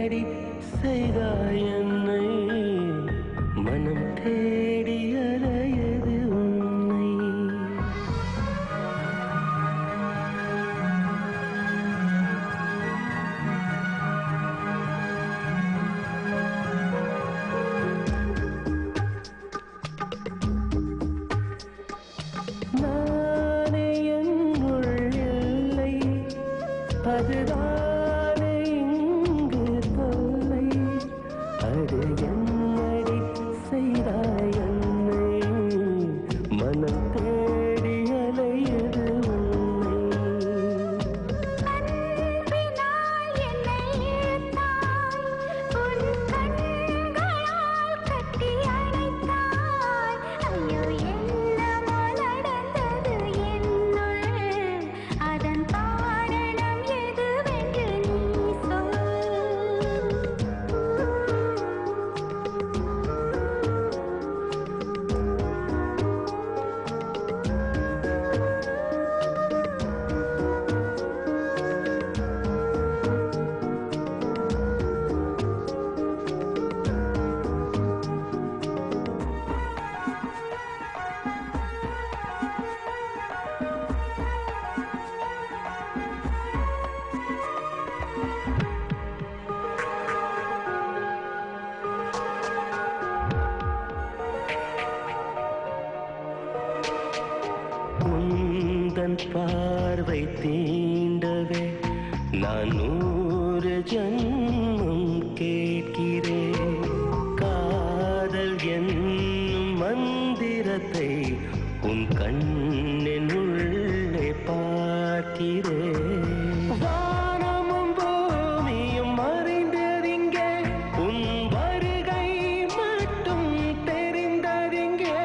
என்னடி செய்தாய் என்னை மனம் தேடி அலையது உன்னை. நானே என்னுள் இல்லை அதுதானே இங்கு தொல்லை. அது என்னடி செய்தாய் என்னை மனம் தேடி அலையது உன்னை. உந்தன் பார்வை தீண்டவே நான் 100 ஜன்மம் கேட்கிறேன். காதல் என்னும் மந்திரத்தை உன் கண்ணின் உள்ளே பார்க்கிறேன். வானமும் பூமியும் மறைந்ததிங்கே உன் வருகை மட்டும் தெரிந்ததிங்கே.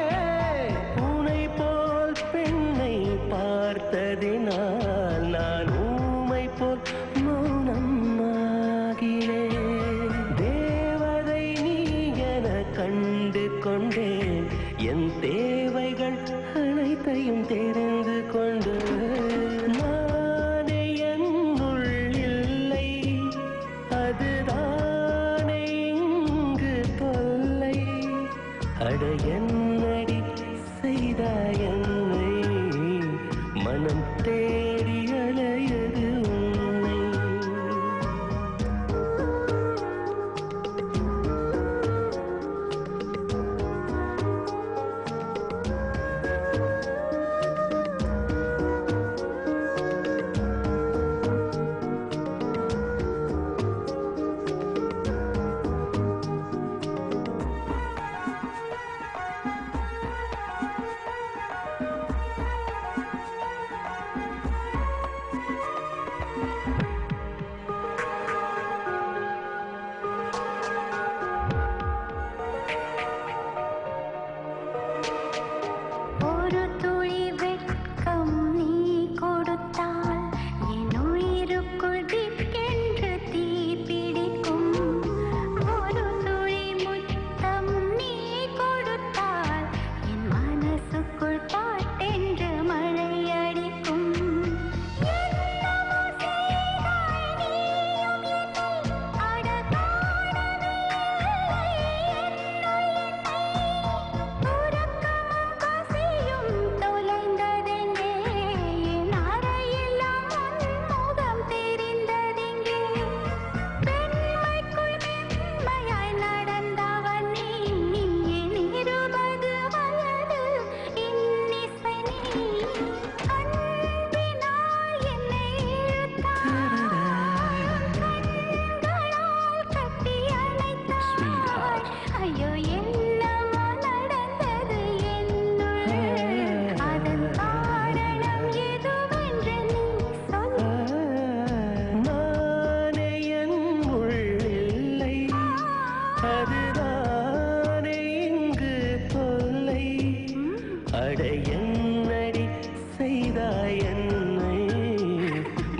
உனை போல் பெண்ணை பார்த்ததினால் நான் ஊமை போல் மௌனமாகிறேன். தேவதை நீ என கண்டு கொண்டேன். என் தேவைகள் அனைத்தையும் தெரிந்து கொண்டு நானே என்னுள் இல்லை அதுதானே இங்கு தொல்லை. அட என்னடி செய்தாய் என்னை மனம் தேடி அலையது உன்னை. அட என்னடி செய்தாய் என்னை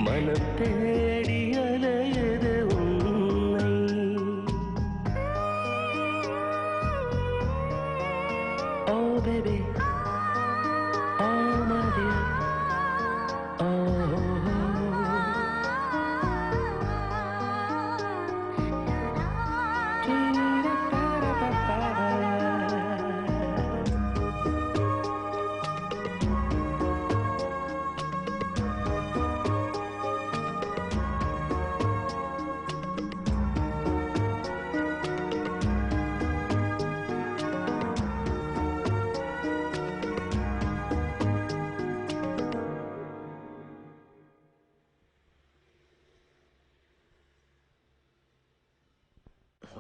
மனம் தேடி அலையது உன்னை. Oh baby, oh my dear, oh, oh, oh.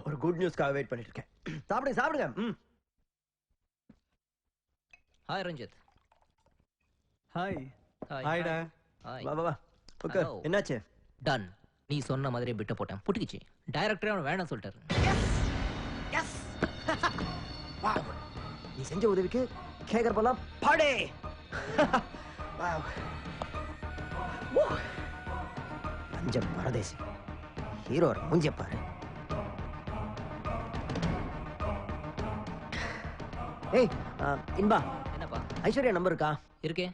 ஒரு குட் நியூஸ்க்காக வெயிட் பண்ணிட்டு இருக்கேன். சாப்பிடுங்க சாப்பிடுங்க. ஹாய் ரஞ்சித். ஹாய். ஹாய்டா. வா வா வா. ஓகே, என்னாச்சு? டன். நீ சொன்ன மாதிரி பிட்ட போட்டேன், புட்டிக்கிச்சு. டைரக்டரே அவன் வேணாம் சொல்லிட்டாரு. எஸ் வாவ், நீ செஞ்ச உதவிக்கு கேக்கர் போலாம் பாடே. வாவ், பஞ்சம் பரதேசி ஹீரோ மூஞ்சிய பாரு. ஏய் இன்பா, என்னப்பா? ஐஸ்வர்யா நம்பர் இருக்கா? இருக்கே.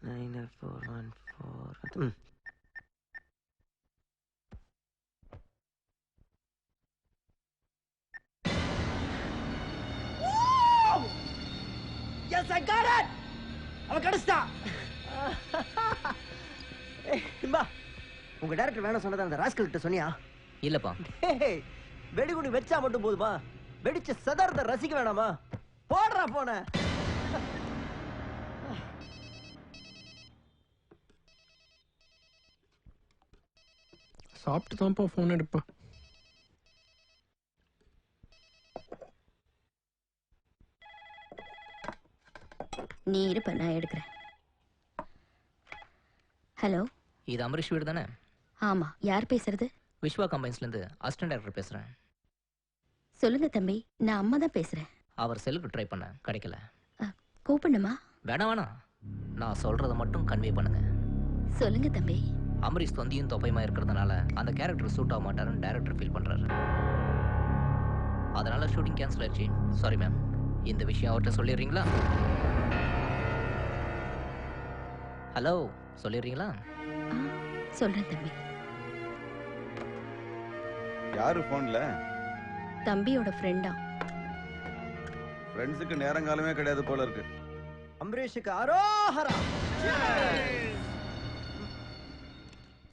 90414. Yes, I got it. அவ கடஸ்டா. இன்பா, உங்க டைரக்டர் வேணா சொன்னத அந்த ராஸ்கல் கிட்ட சொன்னியா? இல்லப்பா. ஏய், வெடிகுடி வெச்சா மட்டும் போதுமா? வெடிச்ச சதறத ரசிக்க வேணாமா? போடுறா போன. சாப்பிட்டு தான்ப்பா ஃபோன் எடுப்பேன். நீ இருப்ப, நான் எடுக்கிறேன். ஹலோ, இது அமரீஷ் வீடு தானே? ஆமா, யார் பேசுறது? விஸ்வா கம்பைன்ஸ்லேருந்து அசிஸ்டன்ட் டைரக்டர் பேசுகிறேன். சொல்லுங்க தம்பி, நான் அம்மா தான் பேசுறேன். அவர் செல்லுக்கு ட்ரை பண்ண கிடைக்கல. கூப்பிடணுமா? வேணாம் வேணாம், நான் சொல்கிறத மட்டும் கன்வே பண்ணுங்க. சொல்லுங்க தம்பி. அமரீஷ் தொந்தியும் தொப்பையுமா இருக்கிறதுனால அந்த கேரக்டர் சூட் ஆக மாட்டாருன்னு டைரக்டர் ஃபீல் பண்ணுறாரு. அதனால ஷூட்டிங் கேன்சல் ஆயிடுச்சு. Sorry ma'am. இந்த விஷயம் அவர்கிட்ட சொல்லிடுறீங்களா? ஹலோ, சொல்லிடுறீங்களா? சொல்றேன் தம்பி. யாரு போன்ல? தம்பியோட ஃப்ரெண்டா. ஃப்ரெண்ட்ஸுக்கு நேரங்காலமே கிடையாது போல இருக்கு. அம்பரீஷுக்கு அரோஹரா.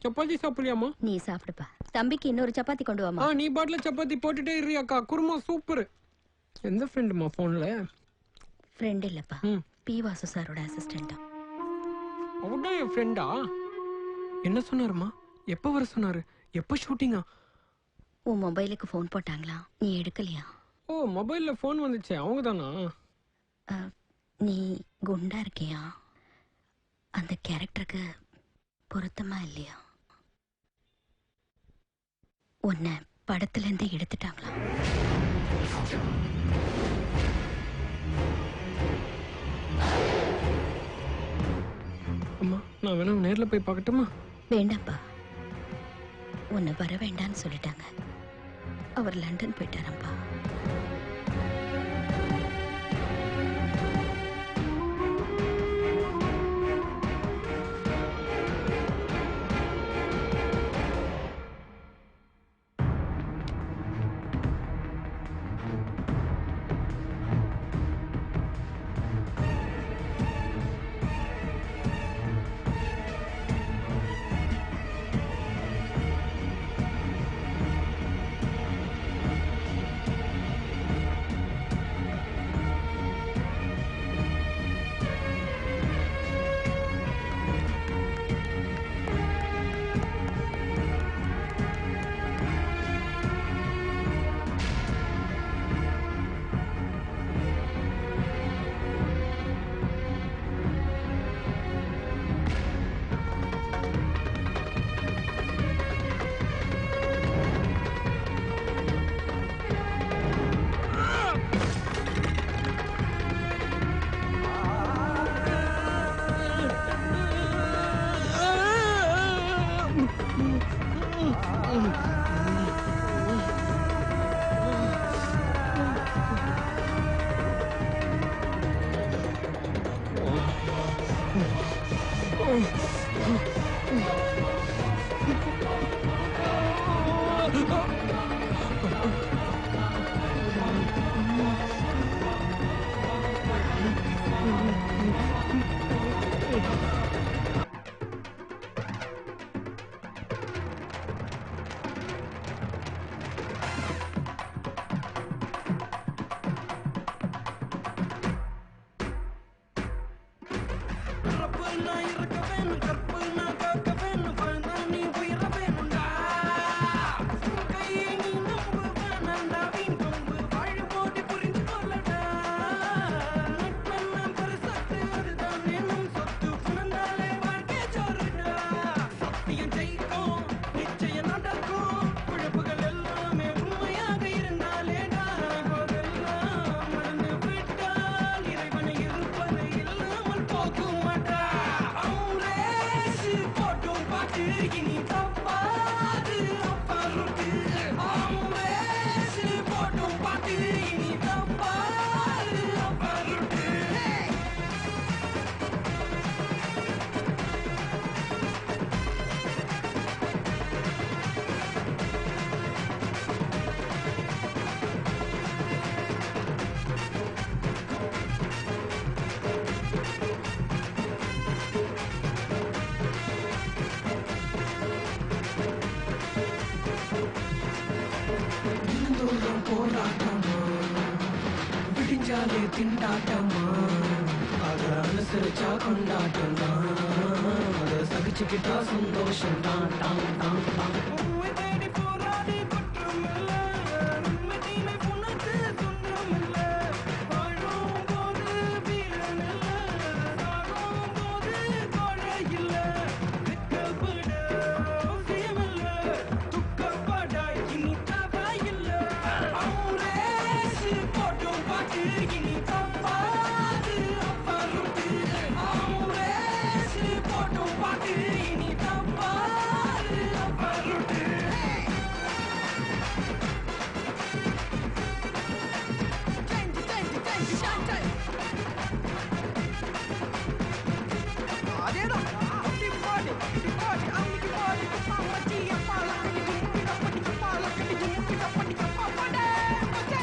சப்பாத்தி சாப்பிடலையாமா? நீ சாப்பிடுப்பா. தம்பிக்கு இன்னொரு சப்பாத்தி கொண்டு வாமா. நீ பாட்டில சப்பாத்தி போட்டுட்டே இருக்கியாக்கா. குருமா சூப்பர். எந்த ஃப்ரெண்டுமா போன்ல? ஃப்ரெண்ட் இல்லப்பா, பி வாசு சாரோட அசிஸ்டண்டா. அவதான் என் ஃப்ரெண்டா? என்ன சொன்னாருமா? எப்ப வர சொன்னாரு? எப்ப ஷூட்டிங்கா? உன் மொபைலுக்கு ஃபோன் போட்டாங்களா? நீ எடுக்கலையா? ஓ, மொபைல்ல ஃபோன் வந்துச்சே, அவங்க தானா? நீ குண்டா இருக்கியா? அந்த கேரக்டருக்கு பொருத்தமா இல்லையா? உன்னை படத்துல இருந்து எடுத்துட்டாங்களா? அம்மா, நான் வேணா நேர்ல போய் பார்க்கட்டுமா? வேண்டாப்பா, உன்னை வர வேண்டான்னு சொல்லிட்டாங்க. அவர் லண்டன் போயிட்டாரப்பா. நான் இருக்க வேணும். போராட்டமா விடிஞ்சாலே திண்டாட்டமா அத அனுசரிச்சா கொண்டாட்டம் தான் அத சகிச்சுக்கிட்டா சந்தோஷம் தான் தான் தான் தான்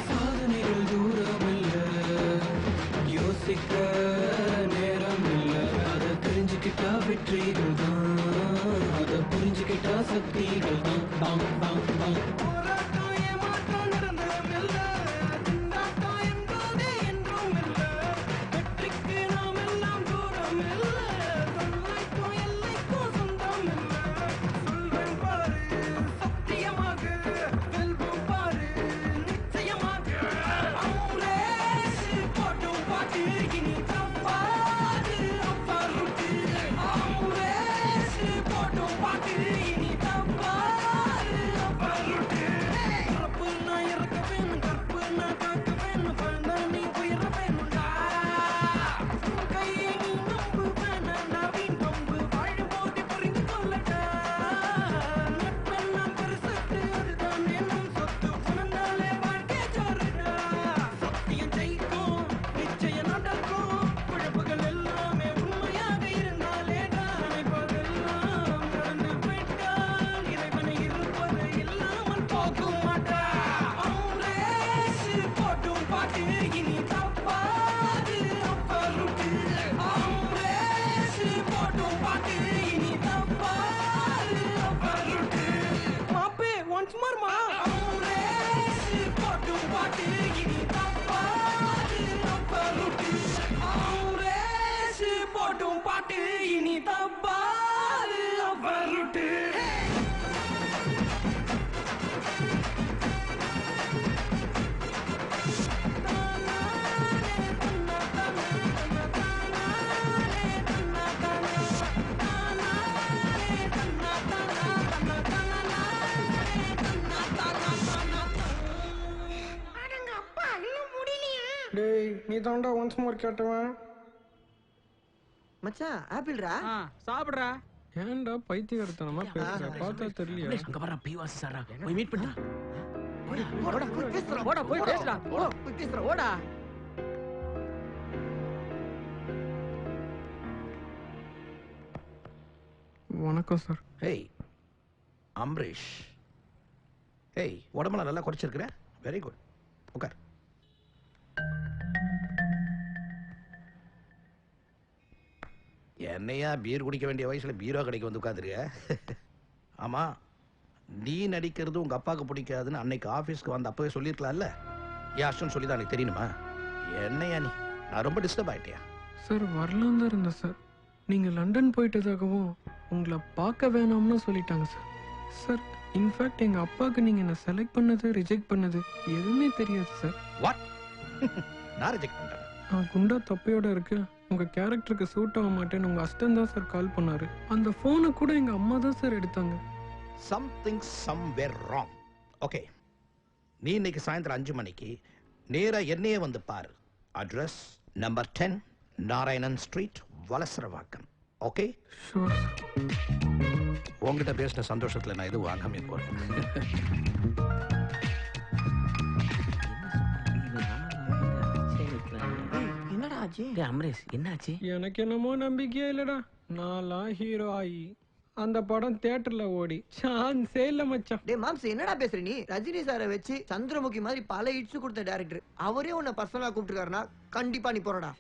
சாதனைகள் தூரமில்ல யோசிக்க நேரம் இல்ல அதை தெரிஞ்சுக்கிட்டா வெற்றிகள் தான் அதை புரிஞ்சுக்கிட்டா சக்திகள் தான் தான் தான் தான் டேய் நீ தாண்டா ஒன்ஸ் மோர் கேட்டவன் மச்சான் ஆப்பிள்ரா சாப்பிடுறா ஏன்டா பைத்தியக்காரத்தனமா பேசுற பார்த்தா தெரியலையா அங்க வர பீவாசி சாரா போய் மீட் பண்ணு ஓடா போய் பேசுறா ஓடா போய் பேசுடா ஓடா போய் பேசுறா ஓடா வணக்கம் சார் ஹேய் அம்ரீஷ் ஹேய் உடம்பெல்லாம் நல்லா குறைச்சிருக்கிற வெரி குட் உட்கார் என்னையா பீர் குடிக்க வேண்டிய வயசுல பீரோ கடைக்கு வந்து உட்காந்துருக்க ஆமா நீ நடிக்கிறது உங்க அப்பாவுக்கு பிடிக்காதுன்னு அன்னைக்கு ஆபீஸ்க்கு வந்த அப்பவே சொல்லிருக்கலாம்ல யாருன்னு சொல்லி தான் எனக்கு தெரியணுமா என்னையா நீ நான் ரொம்ப டிஸ்டர்ப் ஆயிட்டியா சார் வரலாம் தான் இருந்தேன் சார் நீங்கள் லண்டன் போயிட்டதாகவும் உங்களை பார்க்க வேணாம்னு சொல்லிட்டாங்க சார் சார் இன்ஃபேக்ட் எங்கள் அப்பாவுக்கு நீங்கள் என்னை செலக்ட் பண்ணது ரிஜெக்ட் பண்ணது எதுவுமே தெரியாது சார் வாட் நான் ரிஜெக்ட் பண்ணிட்டேன் நான் குண்டா தொப்பையோட இருக்கு உங்கள் கேரக்டருக்கு சூட் ஆக மாட்டேன்னு உங்கள் அஸ்டன் தான் சார் கால் பண்ணாரு அந்த ஃபோனை கூட எங்கள் அம்மா தான் சார் எடுத்தாங்க சம்திங் சம்வேர் ராங் ஓகே நீ இன்னைக்கு சாயந்தரம் 5 மணிக்கு நேரா என்னையே வந்து பாரு address number 10 Narayanan street Valasaravakkam okay sure உங்ககிட்ட பேசின சந்தோஷத்துல நான் எதுவும் வாங்காம போறேன் என்னடா ஆச்சு அமரேஷ் என்னாச்சு எனக்கு என்னமோ நம்பிக்கையே இல்லடா நான்லாம் ஹீரோ ஆகி அந்த படம் தியேட்டர்ல ஓடி சான்ஸே இல்ல மச்சான் டேய் மாம்ஸ் என்னடா பேசுற நீ ரஜினி சாரை வச்சு சந்திரமுகி மாதிரி பல இட்ஸ் கொடுத்த டைரக்டர் அவரே உன்னை பர்சனலா கூப்பிட்டுருக்காருன்னா கண்டிப்பா நீ போறடா